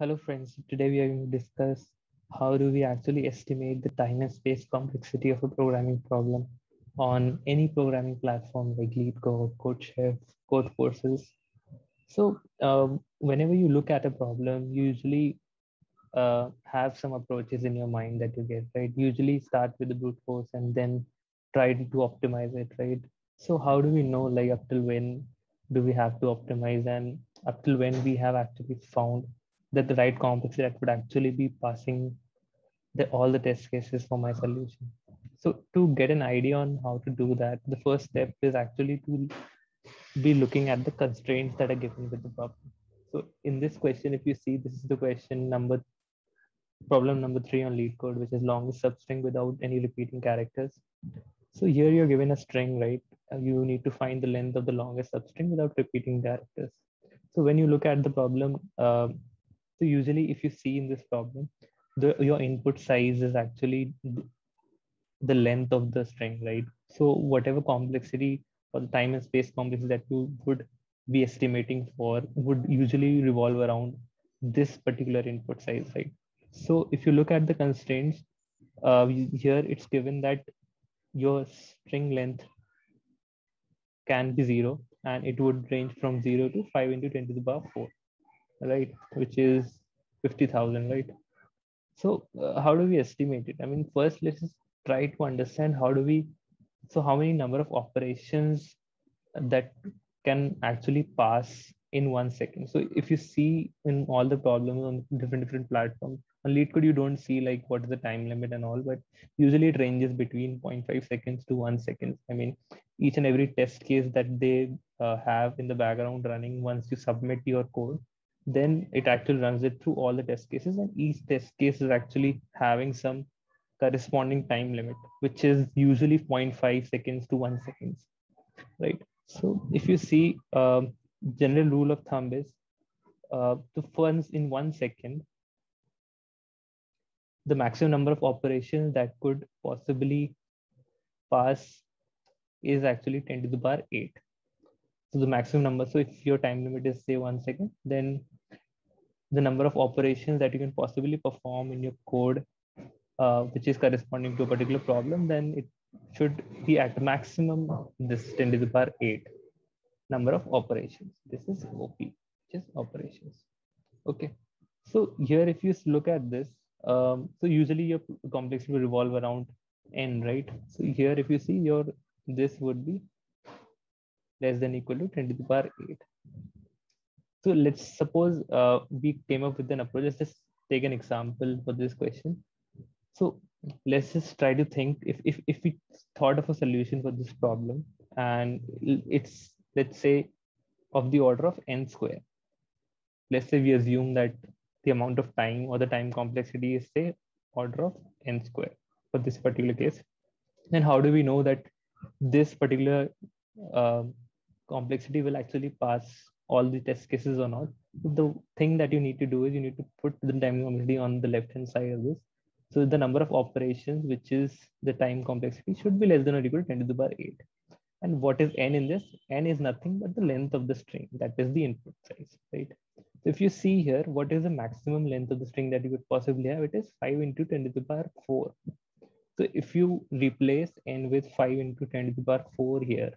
Hello friends, today we are going to discuss how do we actually estimate the time and space complexity of a programming problem on any programming platform like LeetCode, CodeChef, CodeForces. Whenever you look at a problem, you usually have some approaches in your mind that you get, right? Usually start with the brute force and then try to optimize it, right? So how do we know like up till when do we have to optimize and up till when we have actually found that the right complexity that would actually be passing all the test cases for my solution. So to get an idea on how to do that, the first step is actually to be looking at the constraints that are given with the problem. So in this question, if you see, this is the problem number 3 on LeetCode, which is longest substring without any repeating characters. So here you're given a string, right? You need to find the length of the longest substring without repeating characters. So when you look at the problem, so usually if you see in this problem, your input size is actually the length of the string, right? So whatever complexity or the time and space complexity that you would be estimating for would usually revolve around this particular input size, right? So if you look at the constraints, here it's given that your string length can be 0 and it would range from 0 to 5 into 10 to the power 4, right? Which is 50,000, right? So how do we estimate it? I mean, first let's just try to understand how many number of operations that can actually pass in 1 second. So if you see in all the problems on different platforms, on LeetCode you don't see like what is the time limit and all, but usually it ranges between 0.5 seconds to 1 second. I mean, each and every test case that they have in the background running, once you submit your code, then it actually runs it through all the test cases, and each test case is actually having some corresponding time limit, which is usually 0.5 seconds to 1 second, right? So if you see, general rule of thumb is the first in 1 second, the maximum number of operations that could possibly pass is actually 10 to the power 8. So the maximum number. So if your time limit is say 1 second, then the number of operations that you can possibly perform in your code, which is corresponding to a particular problem, then it should be at maximum this 10 to the power 8 number of operations. This is OP, which is operations. Okay. So here, if you look at this, so usually your complexity will revolve around n, right? So here, if you see this would be less than equal to 10 to the power 8. So let's suppose we came up with an approach. Let's just take an example for this question. So let's just try to think if we thought of a solution for this problem, and it's, let's say, of the order of n square. Let's say we assume that the amount of time or the time complexity is say order of n square for this particular case. Then how do we know that this particular uh, complexity will actually pass all the test cases or not? The thing that you need to do is you need to put the time complexity on the left hand side of this. So the number of operations, which is the time complexity, should be less than or equal to 10 to the power 8. And what is n in this? N is nothing but the length of the string. That is the input size, right? So if you see here, what is the maximum length of the string that you could possibly have? It is 5 into 10 to the power 4. So if you replace n with 5 into 10 to the power 4 here,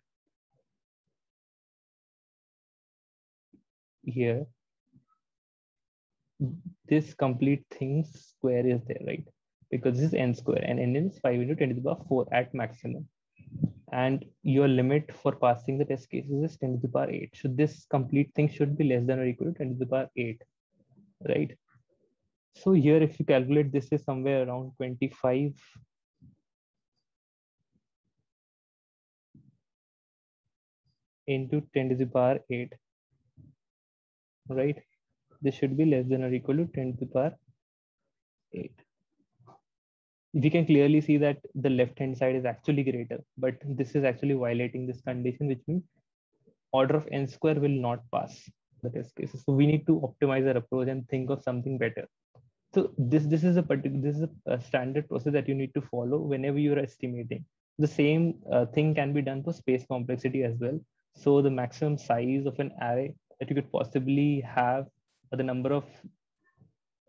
this complete thing square is there, right? Because this is n square and n is 5 into 10 to the power 4 at maximum. And your limit for passing the test cases is 10 to the power 8. So this complete thing should be less than or equal to 10 to the power 8, right? So here, if you calculate, this is somewhere around 25 into 10 to the power 8, right? This should be less than or equal to 10 to the power 8. We can clearly see that the left hand side is actually greater, but this is actually violating this condition, which means order of n square will not pass the test cases. So we need to optimize our approach and think of something better. So this is a standard process that you need to follow whenever you are estimating. The same thing can be done for space complexity as well. So the maximum size of an array that you could possibly have, or the number of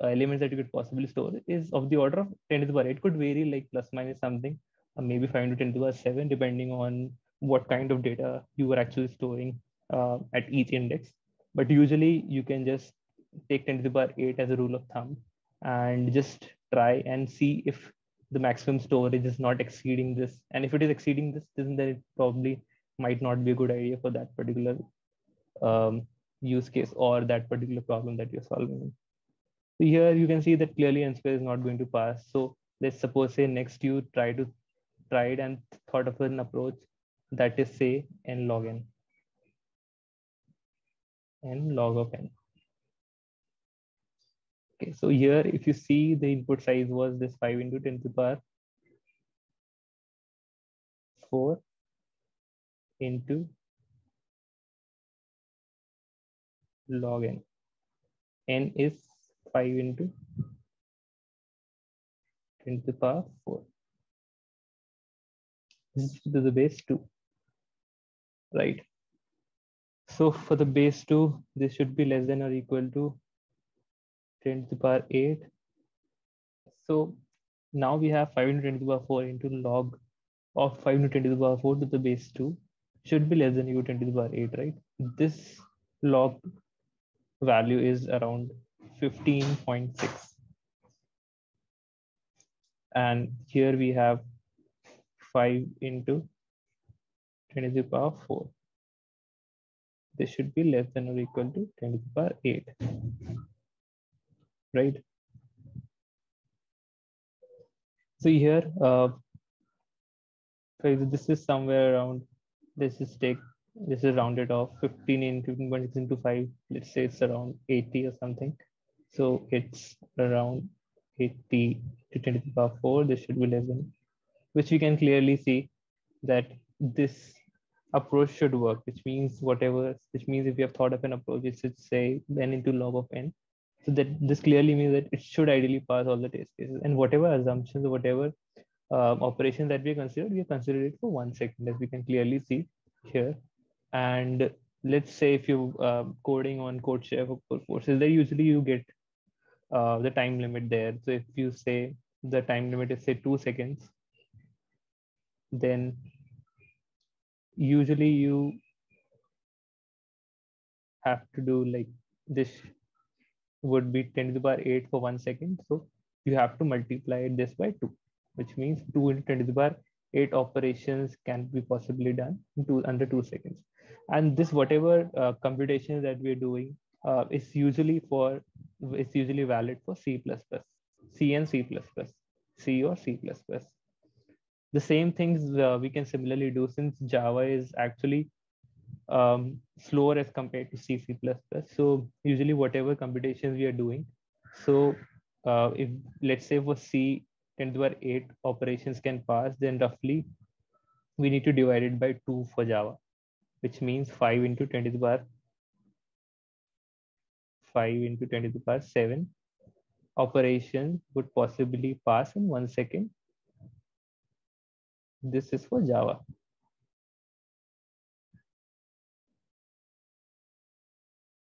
elements that you could possibly store is of the order of 10 to the power 8. Could vary like plus minus something, maybe 5 into 10 to the power 7, depending on what kind of data you were actually storing at each index. But usually you can just take 10 to the power 8 as a rule of thumb and just try and see if the maximum storage is not exceeding this. And if it is exceeding this, then it probably might not be a good idea for that particular use case or that particular problem that you're solving. So here you can see that clearly n square is not going to pass. So let's suppose say next you tried and thought of an approach that is say n log n log of n. Okay, so here if you see the input size was this 5 into 10 to the power 4 into log n. N is 5 into 10 to the power 4. This is to the base 2, right? So for the base 2, this should be less than or equal to 10 to the power 8. So now we have 5 into 10 to the power 4 into log of 5 into 10 to the power 4 to the base 2 should be less than or equal to 10 to the power 8, right? This log value is around 15.6. And here we have 5 into 10 to the power 4. This should be less than or equal to 10 to the power 8, right? So here, so this is somewhere around, this is rounded off 15 in 15.6 into 5. Let's say it's around 80 or something. So it's around 80 to 10 to the power 4. This should be less than, which we can clearly see that this approach should work, which means if you have thought of an approach, it should say n into log of n. So that this clearly means that it should ideally pass all the test cases, and whatever assumptions or whatever operation that we considered it for 1 second, as we can clearly see here. And let's say if you coding on CodeChef or Courses, there usually you get the time limit there. So if you say the time limit is say 2 seconds, then usually you have to do like this would be 10 to the power 8 for 1 second. So you have to multiply this by 2, which means 2 into 10 to the power 8 operations can be possibly done under 2 seconds. And this whatever computation that we're doing is usually valid for C++, C and C++, C or C++. The same things we can similarly do, since Java is actually slower as compared to C, C++. So usually whatever computations we are doing, so if let's say for C 10 to the power 8 operations can pass, then roughly we need to divide it by 2 for Java, which means 5 into 10 to the power 7 operation would possibly pass in 1 second. This is for Java.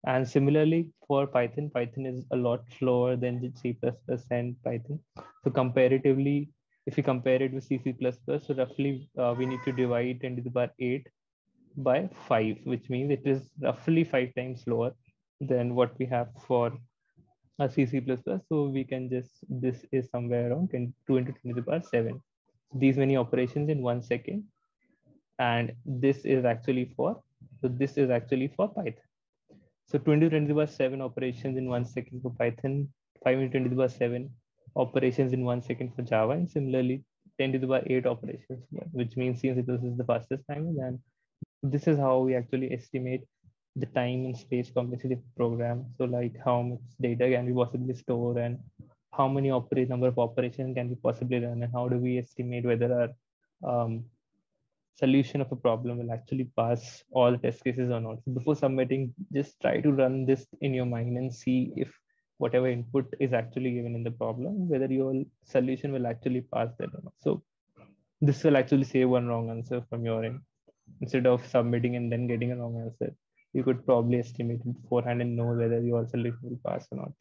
And similarly for Python is a lot slower than C++ and Python. So comparatively, if you compare it with C++, so roughly we need to divide 10 to the power 8 by 5, which means it is roughly 5 times slower than what we have for C++. So we can just, this is somewhere around 2 into 10 to the power 7. These many operations in 1 second. And this is actually for Python. So 20 to 10 to the power 7 operations in 1 second for Python, 5 into 10 to the power 7 operations in 1 second for Java, and similarly 10 to the power 8 operations, which means C++ is the fastest language. And this is how we actually estimate the time and space complexity of the program. So like how much data can we possibly store, and how many number of operations can we possibly run, and how do we estimate whether our solution of a problem will actually pass all the test cases or not. So before submitting, just try to run this in your mind and see if whatever input is actually given in the problem, whether your solution will actually pass that or not. So this will actually save one wrong answer from your end. Instead of submitting and then getting a wrong answer, you could probably estimate it beforehand and know whether your solution will pass or not.